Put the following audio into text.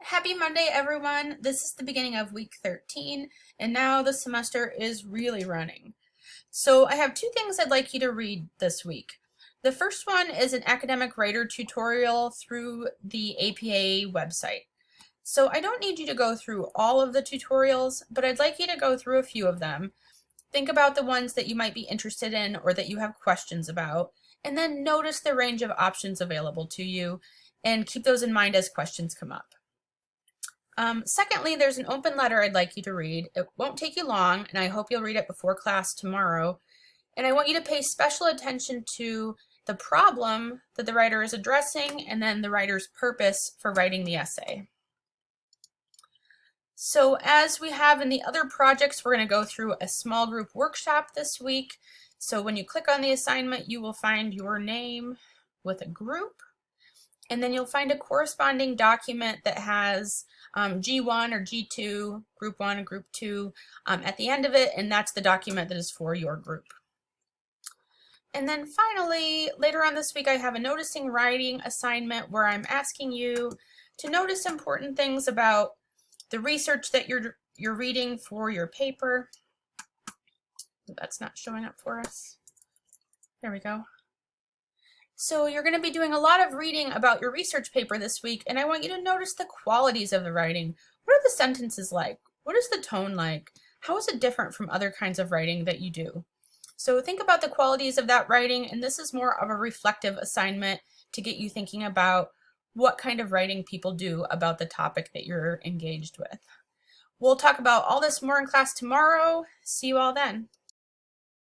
Happy Monday, everyone. This is the beginning of week 13, and now the semester is really running. So I have two things I'd like you to read this week. The first one is an academic writer tutorial through the APA website. So I don't need you to go through all of the tutorials, but I'd like you to go through a few of them. Think about the ones that you might be interested in or that you have questions about, and then notice the range of options available to you, and keep those in mind as questions come up. Secondly, there's an open letter I'd like you to read. It won't take you long, and I hope you'll read it before class tomorrow. And I want you to pay special attention to the problem that the writer is addressing and then the writer's purpose for writing the essay. So as we have in the other projects, we're going to go through a small group workshop this week. So when you click on the assignment, you will find your name with a group, and then you'll find a corresponding document that has G1 or G2, group 1 and group 2 at the end of it, and that's the document that is for your group. And then finally, later on this week, I have a noticing writing assignment where I'm asking you to notice important things about the research that you're reading for your paper. That's not showing up for us. There we go. So you're going to be doing a lot of reading about your research paper this week, and I want you to notice the qualities of the writing. What are the sentences like? What is the tone like? How is it different from other kinds of writing that you do? So think about the qualities of that writing, and this is more of a reflective assignment to get you thinking about what kind of writing people do about the topic that you're engaged with. We'll talk about all this more in class tomorrow. See you all then.